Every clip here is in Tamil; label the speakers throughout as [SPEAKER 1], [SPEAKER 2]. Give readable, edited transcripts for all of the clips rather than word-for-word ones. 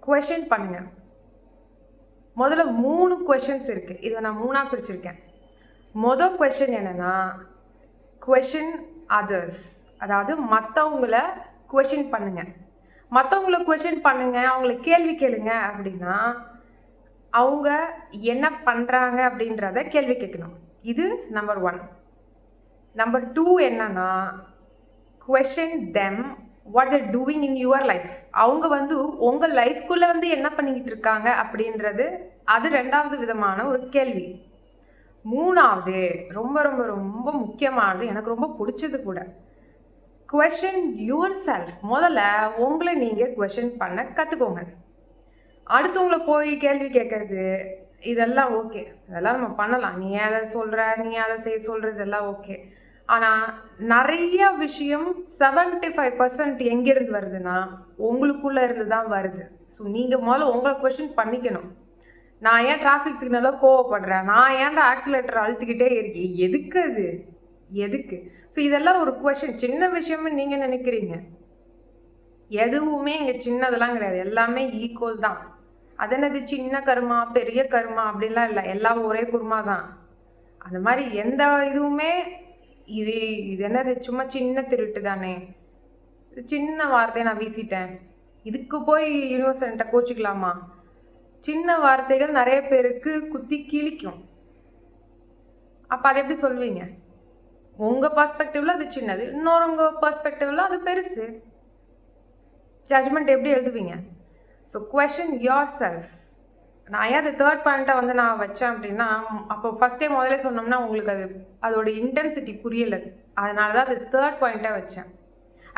[SPEAKER 1] கொஷின் பண்ணுங்க. முதல்ல 3 கொஷின்ஸ் இருக்குது. இதை நான் 3ஆக பிரிச்சிருக்கேன். மொதல் கொஷின் என்னென்னா, கொஷின் அதர்ஸ். அதாவது மற்றவங்கள கொஷின் பண்ணுங்க. மற்றவங்கள கொஷின் பண்ணுங்க, அவங்கள கேள்வி கேளுங்க. அப்படின்னா அவங்க என்ன பண்ணுறாங்க அப்படின்றத கேள்வி கேட்கணும். இது நம்பர் 1. நம்பர் 2 என்னன்னா, question them what they're doing in your life. அவங்க உங்கள் லைஃப்குள்ளே என்ன பண்ணிக்கிட்டு இருக்காங்க அப்படின்றது அது 2வது விதமான ஒரு கேள்வி. 3வது ரொம்ப ரொம்ப ரொம்ப முக்கியமானது, எனக்கு ரொம்ப பிடிச்சது கூட, கொஷின் யுவர் செல்ஃப். முதல்ல உங்களை நீங்கள் கொஷின் பண்ண கற்றுக்கோங்க. அடுத்தவங்கள போய் கேள்வி கேட்கறது இதெல்லாம் ஓகே, இதெல்லாம் நம்ம பண்ணலாம். நீ அதை சொல்கிற, நீ அதை செய்ய சொல்கிறது இதெல்லாம் ஓகே. ஆனால் நிறைய விஷயம் 75% எங்கேருந்து வருதுன்னா உங்களுக்குள்ளே இருந்து தான் வருது. ஸோ நீங்கள் முதல்ல உங்களை கொஷின் பண்ணிக்கணும். நான் ஏன் டிராஃபிக் சிக்னலாக கோவப்படுறேன், நான் ஏன்டா ஆக்சிலேட்டர் அழுத்திக்கிட்டே இருக்கேன், எதுக்கு அது எதுக்கு? ஸோ இதெல்லாம் ஒரு கொஷின். சின்ன விஷயம்னு நீங்கள் நினைக்கிறீங்க, எதுவுமே இங்கே சின்னதெல்லாம் கிடையாது, எல்லாமே ஈக்குவல் தான். அது என்னது சின்ன கருமா பெரிய கருமா அப்படின்லாம் இல்லை, எல்லாம் ஒரே குருமா தான். அந்த மாதிரி எந்த இதுவுமே இது என்னது சும்மா சின்ன திருட்டு தானே, சின்ன வார்த்தையை நான் வீசிட்டேன், இதுக்கு போய் யூனிவர்சிட்ட கோச்சிக்கலாமா? சின்ன வார்த்தைகள் நிறைய பேருக்கு குத்தி கிழிக்கும். அப்போ அதை எப்படி சொல்வீங்க? உங்கள் பர்ஸ்பெக்டிவ்ல அது சின்னது, இன்னொருங்க பர்ஸ்பெக்டிவ்ல அது பெருசு. ஜட்ஜ்மெண்ட் எப்படி எழுதுவீங்க? So question yourself. நான் ஏன் அது 3rd பாயிண்ட்டாக நான் வச்சேன் அப்படின்னா, அப்போ ஃபஸ்ட்டே முதல்ல சொன்னோம்னா உங்களுக்கு அதோட இன்டென்சிட்டி புரியலை. அதனால தான் அது 3rd பாயிண்ட்டாக வச்சேன்.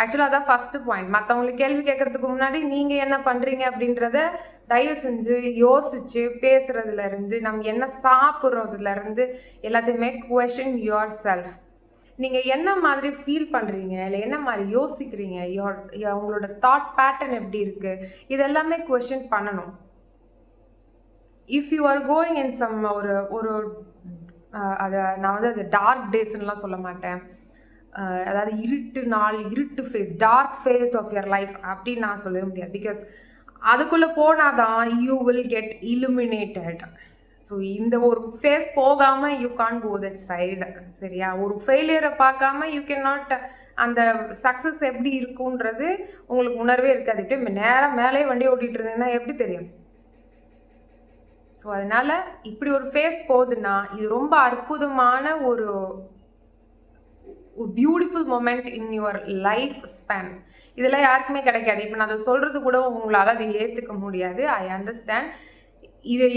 [SPEAKER 1] ஆக்சுவலாக அதான் ஃபஸ்ட்டு பாயிண்ட். மற்றவங்களுக்கு கேள்வி கேட்கறதுக்கு முன்னாடி நீங்கள் என்ன பண்ணுறீங்க அப்படின்றத தயவு செஞ்சு யோசிச்சு பேசுறதுலேருந்து, நம்ம என்ன சாப்பிட்றதுலேருந்து எல்லாத்தையுமே கொஷின் யோர் செல்ஃப். நீங்கள் என்ன மாதிரி ஃபீல் பண்ணுறீங்க, இல்லை என்ன மாதிரி யோசிக்கிறீங்க, உங்களோட தாட் பேட்டர்ன் எப்படி இருக்குது, இதெல்லாமே கொஷின் பண்ணணும். If you are going in some ஒரு அதை நான் அது டார்க் டேஸ்ன்னுலாம் சொல்ல மாட்டேன், அதாவது இருட்டு நாள், இருட்டு phase, dark phase of your life அப்படின்னு நான் சொல்லவே முடியாது. பிகாஸ் அதுக்குள்ளே போனால் தான் you will get illuminated. So இந்த ஒரு ஃபேஸ் போகாமல் you can't go that side. சரியா? ஒரு ஃபெயிலியரை பார்க்காம யூ கேன் நாட், அந்த சக்ஸஸ் எப்படி இருக்குன்றது உங்களுக்கு உணர்வே இருக்காது. இப்படி நேராக மேலே வண்டி ஓட்டிகிட்டு இருந்தீங்கன்னா எப்படி தெரியும்? ஸோ அதனால் இப்படி ஒரு ஃபேஸ் போகுதுன்னா இது ரொம்ப அற்புதமான ஒரு beautiful moment in your life span. இதெல்லாம் யாருக்குமே கிடைக்காது. இப்போ நான் அதை சொல்கிறது கூட உங்களால் அதை ஏற்றுக்க முடியாது. I understand.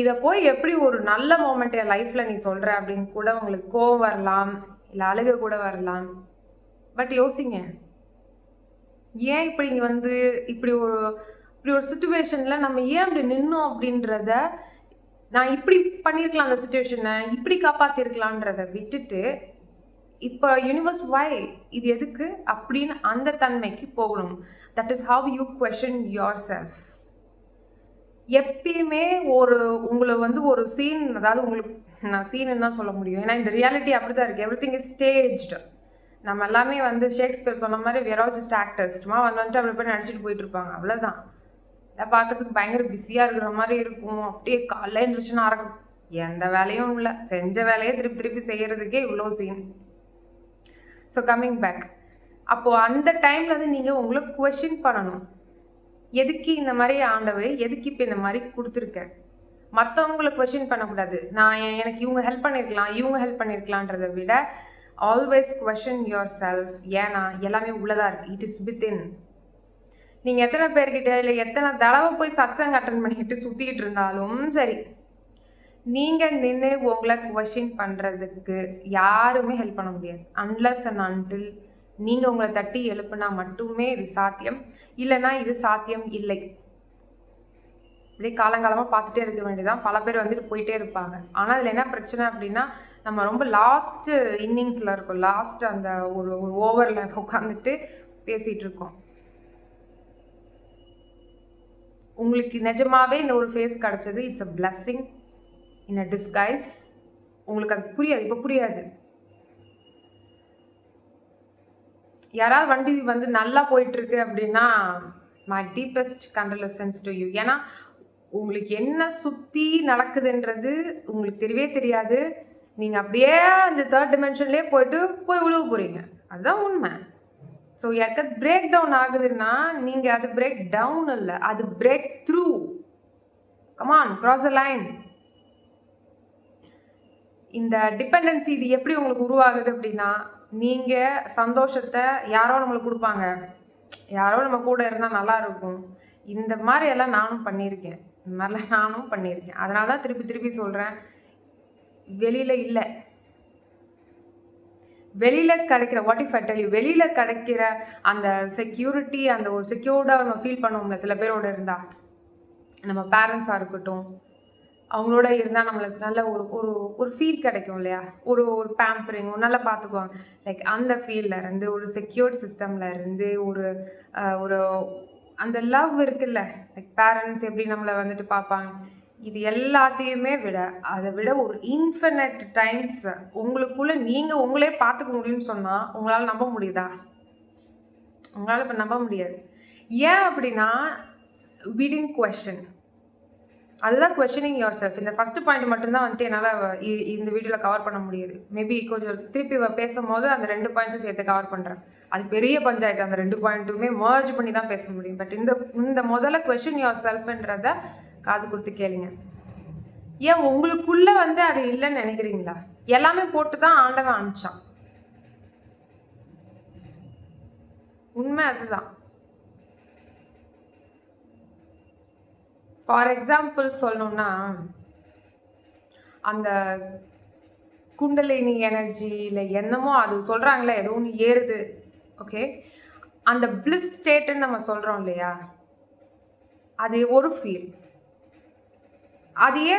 [SPEAKER 1] இதை போய் எப்படி ஒரு நல்ல மொமெண்ட் என் லைஃப்பில் நீ சொல்கிற அப்படின்னு கூட உங்களுக்கு கோவம் வரலாம், இல்லை அழுக கூட வரலாம். பட் யோசிங்க, ஏன் இப்படி இங்கே இப்படி ஒரு சுச்சுவேஷனில் நம்ம ஏன் அப்படி நின்னோம் அப்படின்றத, நான் இப்படி பண்ணியிருக்கலாம், அந்த சுச்சுவேஷனை இப்படி காப்பாற்றிருக்கலான்றதை விட்டுட்டு இப்போ யூனிவர்ஸ் வை, இது எதுக்கு அப்படின்னு அந்த தன்மைக்கு போகணும். That is how you question your self. எப்பயுமே உங்களை ஒரு சீன், அதாவது உங்களுக்கு நான் சீனுன்னு தான் சொல்ல முடியும், ஏன்னா இந்த ரியாலிட்டி அப்படி தான் இருக்குது. Every thing is staged. நம்ம எல்லாமே ஷேக்ஸ்பியர் சொன்ன மாதிரி we are all just actors. சும்மா வந்துட்டு அப்படி போய் நடிச்சிட்டு போயிட்டு இருப்பாங்க, அவ்வளோதான். இதை பார்க்கறதுக்கு பயங்கர பிஸியாக இருக்கிற மாதிரி இருக்கும். அப்படியே காலையில் எழுந்திரிச்சுன்னா எந்த வேலையும் இல்லை, செஞ்ச வேலையை திருப்பி திருப்பி செய்கிறதுக்கே இவ்வளோ சீன். ஸோ கம்மிங் பேக், அப்போது அந்த டைமில் நீங்கள் உங்களை கொஷின் பண்ணணும். எதுக்கு இந்த மாதிரி ஆண்டவர், எதுக்கு இப்போ இந்த மாதிரி கொடுத்துருக்க? மற்றவங்களை கொஷின் பண்ணக்கூடாது. எனக்கு இவங்க ஹெல்ப் பண்ணியிருக்கலாம், இவங்க ஹெல்ப் பண்ணியிருக்கலான்றதை விட ஆல்வேஸ் கொஷின் யுவர் செல்ஃப். ஏன்னா எல்லாமே உள்ளதாக இருக்குது, இட் இஸ் வித்தின். நீங்கள் எத்தனை பேர்கிட்ட இல்லை எத்தனை தடவை போய் சத்சங்க அட்டன் பண்ணிக்கிட்டு சுற்றிக்கிட்டு இருந்தாலும் சரி, நீங்கள் நின்று உங்களை கொஷின் பண்ணுறதுக்கு யாருமே ஹெல்ப் பண்ண முடியாது. அன்லஸ் அண்ட் அன்டில் நீங்கள் உங்களை தட்டி எழுப்புனா மட்டுமே இது சாத்தியம், இல்லைன்னா இது சாத்தியம் இல்லை. இதே காலங்காலமாக பார்த்துட்டே இருக்க வேண்டியதான். பல பேர் போயிட்டே இருப்பாங்க. ஆனால் அதில் என்ன பிரச்சனை அப்படின்னா, நம்ம ரொம்ப லாஸ்ட்டு இன்னிங்ஸில் இருக்கோம், லாஸ்ட் அந்த ஒரு ஓவரில் உட்காந்துட்டு பேசிகிட்டு இருக்கோம். உங்களுக்கு நிஜமாவே இந்த ஒரு ஃபேஸ் கிடச்சது, it's a blessing in a disguise. உங்களுக்கு அது புரியாது, இப்போ புரியாது. யாராவது வண்டி நல்லா போயிட்டுருக்கு அப்படின்னா my deepest condolences to you. ஏன்னா உங்களுக்கு என்ன சுற்றி நடக்குதுன்றது உங்களுக்கு தெரியவே தெரியாது. நீங்கள் அப்படியே அந்த தேர்ட் டிமென்ஷன்லேயே போய் விழுவ போகிறீங்க. அதுதான் உண்மை. ஸோ யாருக்காவது பிரேக் டவுன் ஆகுதுன்னா நீங்கள் அது பிரேக் டவுன் இல்லை, அது break through. Come on, cross the line. இந்த டிபெண்டன்சி இது எப்படி உங்களுக்கு உருவாகுது அப்படின்னா, நீங்கள் சந்தோஷத்தை யாரோ நம்மளுக்கு கொடுப்பாங்க, யாரோ நம்ம கூட இருந்தால் நல்லா இருக்கும். இந்த மாதிரி எல்லாம் நானும் பண்ணியிருக்கேன். இந்த மாதிரிலாம் நானும் பண்ணியிருக்கேன். அதனால தான் திருப்பி திருப்பி சொல்கிறேன், வெளியில் இல்லை, வெளியில் கிடைக்கிற what if I tell you, வெளியில் கிடைக்கிற அந்த செக்யூரிட்டி, அந்த ஒரு செக்யூர்டாக நம்ம ஃபீல் பண்ணுவோம்ல சில பேரோட இருந்தால், நம்ம பேரண்ட்ஸாக இருக்கட்டும், அவங்களோட இருந்தால் நம்மளுக்கு நல்ல ஒரு ஒரு ஒரு ஃபீல் கிடைக்கும் இல்லையா, ஒரு ஒரு பேம்பரிங், ஒரு நல்லா பார்த்துக்குவாங்க. லைக் அந்த ஃபீல்டில் இருந்து, ஒரு செக்யூர்ட் சிஸ்டமில் இருந்து, ஒரு ஒரு அந்த லவ் இருக்குல்ல, லைக் பேரண்ட்ஸ் எப்படி நம்மளை வந்துட்டு பார்ப்பாங்க, இது எல்லாத்தையுமே விட, அதை விட ஒரு இன்ஃபினிட் டைம்ஸ் உங்களுக்குள்ள நீங்கள் உங்களே பார்த்துக்க முடியும்னு சொன்னால் உங்களால் நம்ப முடியுதா? உங்களால் இப்போ நம்ப முடியாது. ஏன் அப்படின்னா, we didn't question. அதுதான் கொஸ்டினிங் யுவர் செல்ஃப். இந்த ஃபஸ்ட்டு பாயிண்ட் மட்டும்தான் வந்துட்டு என்னால் இந்த வீடியோவில் கவர் பண்ண முடியுது. மேபி கொஞ்சம் திருப்பி பேசும்போது அந்த 2 பாயிண்ட்ஸும் சேர்த்து கவர் பண்ணுறேன். அது பெரிய பஞ்சாயத்து, அந்த 2 பாயிண்ட்டுமே மர்ஜ் பண்ணி தான் பேச முடியும். பட் இந்த முதல்ல கொஸ்டின் யுவர் செல்ஃப்ன்றத காது கொடுத்து கேளுங்க. ஏன் உங்களுக்குள்ள அது இல்லைன்னு நினைக்கிறீங்களா? எல்லாமே போட்டு தான் ஆண்டவன் அனுப்பிச்சான். உண்மை அதுதான். ஃபார் எக்ஸாம்பிள் சொல்லணும்னா, அந்த குண்டலினி எனர்ஜி இல்லை என்னமோ அது சொல்கிறாங்களே, ஏதோ ஒன்று ஏறுது, ஓகே, அந்த பிளிஸ் ஸ்டேட்டுன்னு நம்ம சொல்கிறோம் இல்லையா, அது ஒரு ஃபீல். அதையே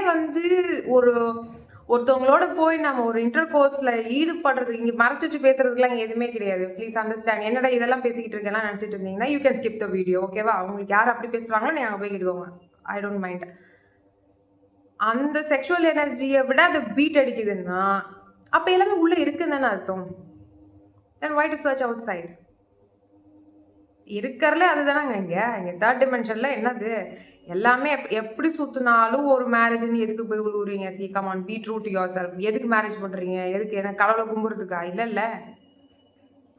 [SPEAKER 1] ஒருத்தவங்களோட போய் நம்ம ஒரு இன்டர் கோர்ஸில் ஈடுபடுறது, இங்கே மறைச்சு வச்சு பேசுறதுக்குலாம் இங்கே எதுவுமே கிடையாது. Please understand. என்னடா இதெல்லாம் பேசிக்கிட்டு இருக்கேன்னா நினச்சிட்டு இருந்தீங்கன்னா, you can skip the video, ஓகேவா? அவங்களுக்கு யார் அப்படி பேசுகிறாங்களோ நீங்கள் அங்கே போய் கேட்டுக்கோங்க. I don't mind. அந்த செக்ஷுவல் எனர்ஜியை விட அது பீட் அடிக்குதுன்னா அப்போ எல்லாமே உள்ளே இருக்குன்னு தானே அர்த்தம். தென் why do search out side? இருக்கிறதுல அதுதானங்க. இங்கே தேர்ட் டிமென்ஷனில் என்னது, எல்லாமே எப்படி சுற்றினாலும் ஒரு மேரேஜ்னு எதுக்கு போய் விழுவுறீங்க? See come on, be true to yourself. எதுக்கு மேரேஜ் பண்ணுறீங்க? எதுக்கு? என்ன கடவுளை கும்பிட்றதுக்கா? இல்லை.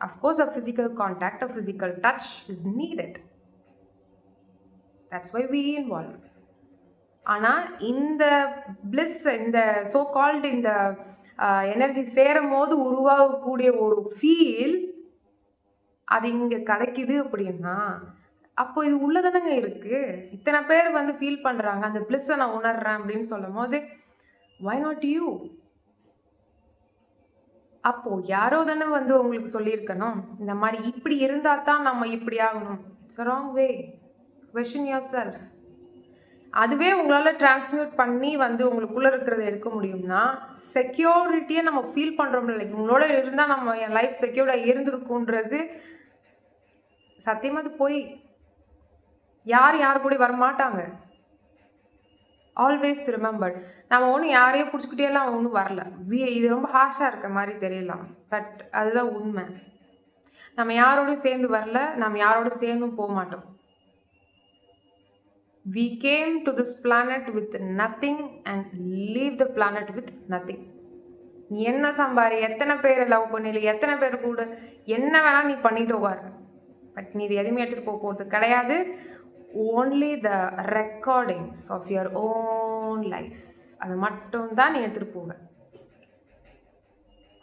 [SPEAKER 1] Of course a physical contact, a physical touch is needed. That's why we involve. ஆனால் இந்த பிளிஸ், இந்த சோ கால்டு இந்த எனர்ஜி சேரும் போது உருவாகக்கூடிய ஒரு ஃபீல் அது இங்கே கிடைக்குது அப்படின்னா அப்போ இது உள்ளதானங்க இருக்குது. இத்தனை பேர் ஃபீல் பண்ணுறாங்க, அந்த பிளிஸ்ஸை நான் உணர்றேன் அப்படின்னு சொல்லும் போது வை நாட் யூ? அப்போது யாரோ தானே உங்களுக்கு சொல்லியிருக்கணும், இந்த மாதிரி இப்படி இருந்தால் தான் நம்ம இப்படி ஆகணும். It's wrong way. Question your self. அதுவே உங்களால் டிரான்ஸ்மியூட் பண்ணி உங்களுக்குள்ளே இருக்கிறத எடுக்க முடியும்னா, செக்யூரிட்டியை நம்ம ஃபீல் பண்ணுறோம். லைக் உங்களோட இருந்தால் நம்ம என் லைஃப் செக்யூர்டாக இருந்திருக்குன்றது சத்தியமாக அது போய் யார் கூட வரமாட்டாங்க. ஆல்வேஸ் ரிமெம்பர், நம்ம ஒன்றும் யாரையும் பிடிச்சிக்கிட்டேலாம் ஒன்றும் வரல. இது ரொம்ப ஹார்ஷாக இருக்க மாதிரி தெரியலாம், பட் அதுதான் உண்மை. நம்ம யாரோடையும் சேர்ந்து வரல, நம்ம யாரோட சேர்ந்தும் போக மாட்டோம். We came to this planet with nothing and leave the planet with nothing. நீ என்ன சம்பாரி, எத்தனை பேரை லவ் பண்ணல, எத்தனை பேர் கூட என்ன வேணால் நீ பண்ணிட்டு போவார், பட் நீ இது எதுவுமே எடுத்துகிட்டு போகிறது கிடையாது. Only the recordings of your own life, அது மட்டும்தான் நீ எடுத்துகிட்டு போவ.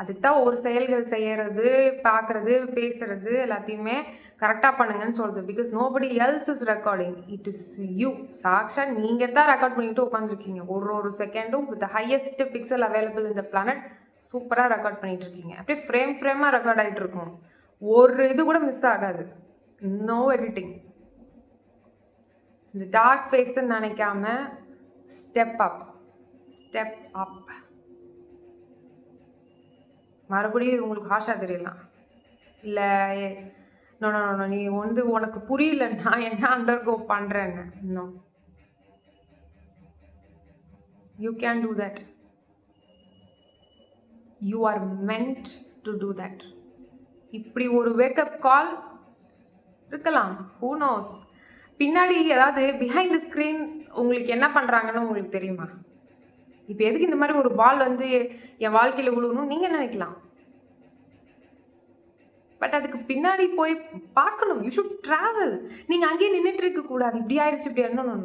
[SPEAKER 1] அதுக்கு தான் ஒரு செயல்கள் செய்கிறது, பார்க்குறது, பேசுறது எல்லாத்தையுமே கரெக்டாக பண்ணுங்கன்னு சொல்கிறது. Because nobody else is recording, it is you. சாக்ஷா நீங்கள் தான் ரெக்கார்ட் பண்ணிட்டு உட்காந்துருக்கீங்க. ஒரு செகண்டும் வித் ஹையஸ்ட் பிக்சல் அவைலபிள் இந்த பிளானட் சூப்பராக ரெக்கார்ட் பண்ணிட்டு இருக்கீங்க. அப்படியே ஃப்ரேமாக ரெக்கார்ட் ஆகிட்டு இருக்கும். ஒரு இது கூட மிஸ் ஆகாது. No editing. இந்த டார்க் ஃபேஸ்ன்னு நினைக்காம ஸ்டெப் அப். மறுபடியும் இது உங்களுக்கு ஹாஷாக தெரியலாம். இல்லை நோ நீ உனக்கு புரியல நான் என்ன அண்டர்கோ பண்ணுறேன்னு. No, you can do that. You are meant to do that. இப்படி ஒரு வேக்கப் கால் இருக்கலாம், ஹூ நோஸ். பின்னாடி ஏதாவது பிஹைண்ட் த ஸ்க்ரீன் உங்களுக்கு என்ன பண்ணுறாங்கன்னு உங்களுக்கு தெரியுமா? இப்போ எதுக்கு இந்த மாதிரி ஒரு பால் வந்து என் வாழ்க்கையில் விழுகணும்னு நீங்கள் நினைக்கலாம். பட் அதுக்கு பின்னாடி போய் பார்க்கணும். You should travel. நீங்கள் அங்கேயே நின்றுட்டு இருக்கக்கூடாது. இப்படி ஆயிடுச்சு இப்படி என்ன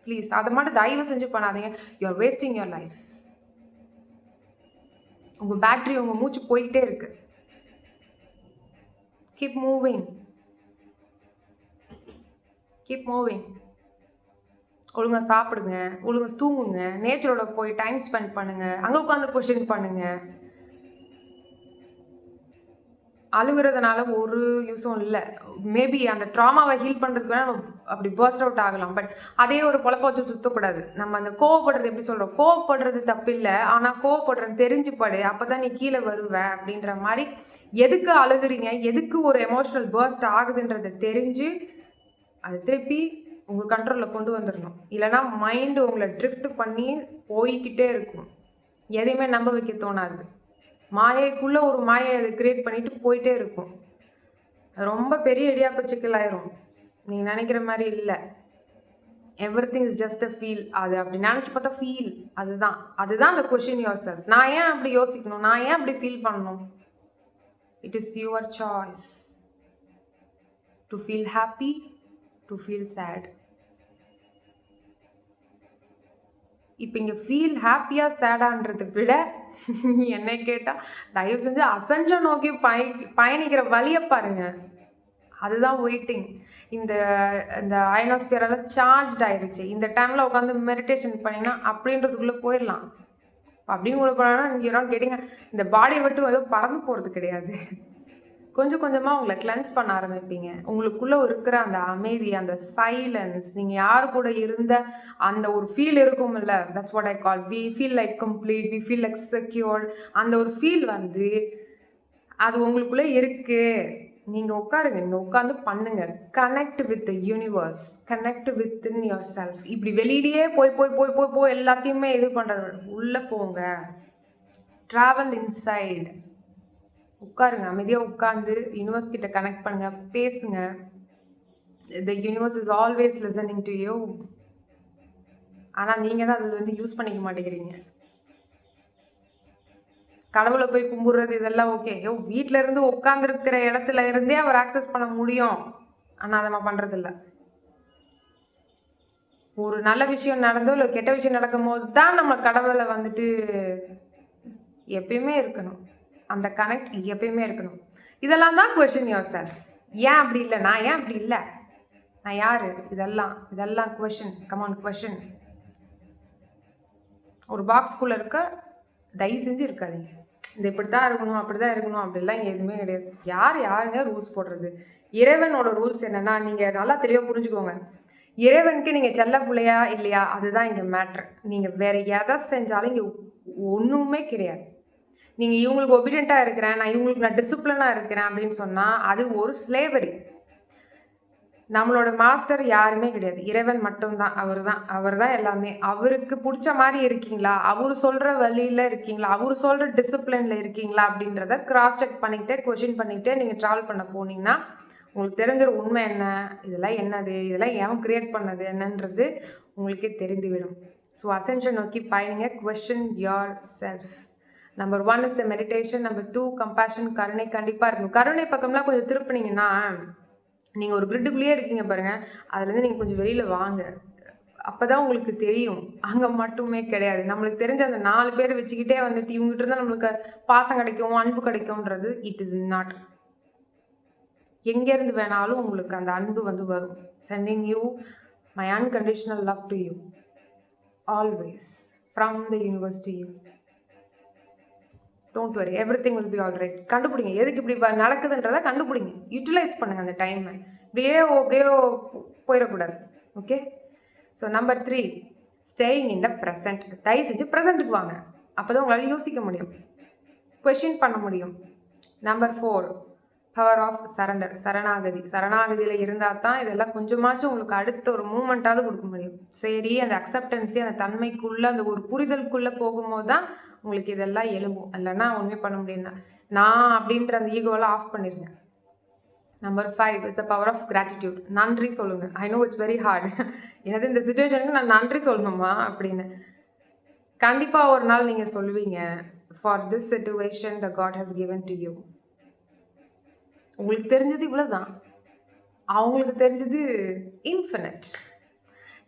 [SPEAKER 1] ப்ளீஸ் அதை மட்டும் தயவு செஞ்சு பண்ணாதீங்க. You are wasting your life. உங்கள் பேட்ரி உங்கள் மூச்சு போய்கிட்டே இருக்கு. Keep moving. Keep moving. ஒழுங்காக சாப்பிடுங்க, ஒழுங்காக தூங்குங்க, நேச்சரோட போய் டைம் ஸ்பெண்ட் பண்ணுங்கள், அங்கே உட்காந்து கொஷின் பண்ணுங்கள். அழுகுறதுனால ஒரு யூஸும் இல்லை. மேபி அந்த ட்ராமாவை ஹீல் பண்ணுறதுக்கு வேணால் நம்ம அப்படி பர்ஸ்ட் அவுட் ஆகலாம். பட் அதே ஒரு பொழப்ப வச்சு சுற்றக்கூடாது. நம்ம அந்த கோவப்படுறது எப்படி சொல்கிறோம், கோவப்படுறது தப்பில்லை, ஆனால் கோவப்படுறது தெரிஞ்சுப்படு, அப்போ தான் நீ கீழே வருவ அப்படின்ற மாதிரி. எதுக்கு அழுகுறீங்க, எதுக்கு ஒரு எமோஷனல் பர்ஸ்ட் ஆகுதுன்றதை தெரிஞ்சு அதை திருப்பி உங்கள் கண்ட்ரோலில் கொண்டு வந்துடணும். இல்லைனா மைண்டு உங்களை ட்ரிஃப்ட் பண்ணி போய்கிட்டே இருக்கும். எதையுமே நம்ப வைக்க தோணாது. மாயைக்குள்ளே ஒரு மாயை அதை கிரியேட் பண்ணிட்டு போயிட்டே இருக்கும். ரொம்ப பெரிய இடியாப்ப சிக்கல் ஆயிரும். நீங்கள் நினைக்கிற மாதிரி இல்லை. Every thing is just a feel. அது அப்படி நினச்சி பார்த்தா ஃபீல். அதுதான் அந்த கொஷின் யுவர் செல்ஃப். நான் ஏன் அப்படி யோசிக்கணும், நான் ஏன் அப்படி ஃபீல் பண்ணணும்? It is your choice to feel happy, to feel sad. இப்போ இங்கே ஃபீல் ஹாப்பியாக சேடான்றதை விட என்னை கேட்டால் தயவு செஞ்சு அசஞ்ச நோக்கி பயணிக்கிற வழியை பாருங்க. அதுதான் வெயிட்டிங். இந்த இந்த அயனோஸ்பியரெல்லாம் சார்ஜ் ஆயிடுச்சு. இந்த டைமில் உட்காந்து மெடிடேஷன் பண்ணிங்கன்னா அப்படின்றதுக்குள்ளே போயிடலாம். அப்படின்னு கூட போனால் நீங்கள் கேட்டிங்க, இந்த பாடியை விட்டு ஏதோ பறந்து போகிறது கிடையாது. கொஞ்சம் கொஞ்சமாக உங்களை கிளென்ஸ் பண்ண ஆரம்பிப்பீங்க. உங்களுக்குள்ளே இருக்கிற அந்த அமைதி, அந்த சைலன்ஸ், நீங்கள் யார் கூட இருந்த அந்த ஒரு ஃபீல் இருக்கும் இல்லை, that's what I call we feel like complete, we feel like secured. அந்த ஒரு ஃபீல் வந்து அது உங்களுக்குள்ளே இருக்குது. நீங்கள் உட்காருங்க, நீங்கள் உட்காந்து பண்ணுங்க. Connect with the universe, connect with in your self. இப்படி வெளியிலேயே போய் போய் போய் போய் போய் எல்லாத்தையுமே இது பண்ணுறது, உள்ளே போங்க. Travel inside. உட்காருங்க, அமைதியாக உட்காந்து யூனிவர்ஸ் கிட்ட கனெக்ட் பண்ணுங்க, பேசுங்க. The universe is always listening to you. ஆனால் நீங்கள் தான் அதில் வந்து யூஸ் பண்ணிக்க மாட்டேங்கிறீங்க. கடவுளை போய் கும்பிடுறது இதெல்லாம் ஓகே. வீட்டில இருந்து உட்காந்துருக்கிற இடத்துல இருந்தே அவர் ஆக்சஸ் பண்ண முடியும். ஆனால் அதை நம்ம பண்ணுறதில்ல. ஒரு நல்ல விஷயம் நடந்தோ இல்லை கெட்ட விஷயம் நடக்கும் போது தான் நம்ம கடவுளை வந்துட்டு எப்பயுமே இருக்கணும். அந்த கனெக்ட் எப்பயுமே இருக்கணும். இதெல்லாம் தான் கொஷின் யுவர் செல்ஃப். ஏன் அப்படி இல்லை, நான் ஏன் அப்படி இல்லை, நான் யார், இதெல்லாம் கொஷின். Come on question. ஒரு பாக்ஸ்குள்ளே இருக்க தயவு செஞ்சு இருக்காதீங்க. இந்த இப்படி தான் இருக்கணும், அப்படி தான் இருக்கணும், அப்படிலாம் இங்கே எதுவுமே கிடையாது. யாருங்க ரூல்ஸ் போடுறது? இறைவனோட ரூல்ஸ் என்னென்னா, நீங்கள் நல்லா தெளிவாக புரிஞ்சுக்கோங்க. இறைவனுக்கு நீங்கள் செல்ல பிள்ளையா இல்லையா, அதுதான் இங்கே மேட்ரு. நீங்கள் வேறு எதை செஞ்சாலும் இங்கே ஒன்றுமே கிடையாது. நீங்கள் இவங்களுக்கு ஒபீடியண்ட்டாக இருக்கிறேன், நான் டிசிப்ளினாக இருக்கிறேன் அப்படின்னு சொன்னால் அது ஒரு ஸ்லேவரி. நம்மளோட மாஸ்டர் யாருமே கிடையாது, இறைவன் மட்டும்தான். அவர் தான் எல்லாமே. அவருக்கு பிடிச்ச மாதிரி இருக்கீங்களா, அவர் சொல்கிற வழியில் இருக்கீங்களா, அவர் சொல்கிற டிசிப்ளினில் இருக்கீங்களா அப்படின்றத கிராஸ் செக் பண்ணிக்கிட்டே கொஷின் பண்ணிக்கிட்டே நீங்கள் ட்ராவல் பண்ண போனீங்கன்னா உங்களுக்கு தெரிஞ்சிற உண்மை என்ன, இதெல்லாம் என்னது, இதெல்லாம் ஏன் கிரியேட் பண்ணது என்னன்றது உங்களுக்கே தெரிந்துவிடும். ஸோ அசென்ஷன் நோக்கி பயணிங்க. Question yourself. Number 1 is the meditation. Number 2 compassion, கருணை கண்டிப்பாக இருக்கணும். கருணை பக்கம்லாம் கொஞ்சம் திருப்பினீங்கன்னா, நீங்கள் ஒரு கிரிட்டுக்குள்ளேயே இருக்கீங்க பாருங்கள், அதுலேருந்து நீங்கள் கொஞ்சம் வெளியில் வாங்க. அப்போ தான் உங்களுக்கு தெரியும் அங்கே மட்டுமே கிடையாது. நம்மளுக்கு தெரிஞ்ச அந்த 4 பேர் வச்சுக்கிட்டே வந்துட்டு இவங்ககிட்ட இருந்தால் நம்மளுக்கு பாசம் கிடைக்கும், அன்பு கிடைக்கும்ன்றது இட் இஸ் நாட். எங்கேருந்து வேணாலும் உங்களுக்கு அந்த அன்பு வந்து வரும். Sending you my unconditional love to you always from the universe to you. Don't worry, every thing will be all right. கண்டுபிடிங்க எதுக்கு இப்படி நடக்குதுன்றதை கண்டுபிடிங்க. யூட்டிலைஸ் பண்ணுங்கள் அந்த டைமை. அப்படியே போயிடக்கூடாது. Okay. So number 3 staying in the present. தயவு செஞ்சு ப்ரெசண்ட்டுக்கு வாங்க. அப்போ தான் உங்களால் யோசிக்க முடியும், கொஷின் பண்ண முடியும். Number 4 power of surrender. சரணாகதியில் இருந்தால் தான் இதெல்லாம் கொஞ்சமாச்சும் உங்களுக்கு அடுத்த ஒரு மூமெண்ட்டாவது கொடுக்க முடியும். சரி, அந்த அக்செப்டன்ஸு, அந்த தன்மைக்குள்ளே, அந்த ஒரு புரிதலுக்குள்ளே போகும்போது தான் உங்களுக்கு இதெல்லாம் எழும்பும். இல்லைன்னா ஒன்றுமே பண்ண முடியும்னா நான் அப்படின்ற அந்த ஈகோவெல்லாம் ஆஃப் பண்ணிடுங்க. Number 5 is the power of gratitude. நன்றி சொல்லுங்கள். I know it's very hard. எனது இந்த சுச்சுவேஷனுக்கு நான் நன்றி சொல்லணுமா அப்படின்னு. கண்டிப்பாக ஒரு நாள் நீங்கள் சொல்லுவீங்க, for this situation the God has given to you. உங்களுக்கு தெரிஞ்சது இவ்வளோ தான், அவங்களுக்கு தெரிஞ்சது இன்ஃபினிட்.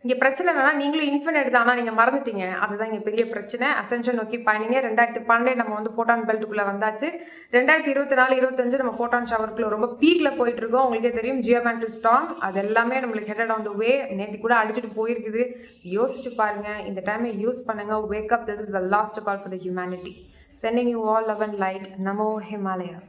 [SPEAKER 1] இங்கே பிரச்சனை என்னன்னா, நீங்களும் இன்ஃபினிட் தான், ஆனால் நீங்கள் மறந்துட்டீங்க. அதுதான் இங்கே பெரிய பிரச்சனை. அசென்ஷன் நோக்கி பயணிங்க. 2012 நம்ம வந்து ஃபோட்டான் பெல்ட்டுக்குள்ளே வந்தாச்சு. 2024 25 நம்ம ஃபோட்டான் ஷவருக்குள்ளே ரொம்ப பீக்கில் போயிட்டு இருக்கோம். உங்களுக்கே தெரியும் ஜியோமெட்ரிக் ஸ்டார்ம் அது எல்லாமே நம்மளுக்கு ஹெடட் ஆன் த வே. நேற்று கூட அடிச்சுட்டு போயிருக்குது. யோசிச்சு பாருங்க, இந்த டைமை யூஸ் பண்ணுங்க. Wake up, this is the last call for the humanity. Sending you all love and light. Namo Himalaya.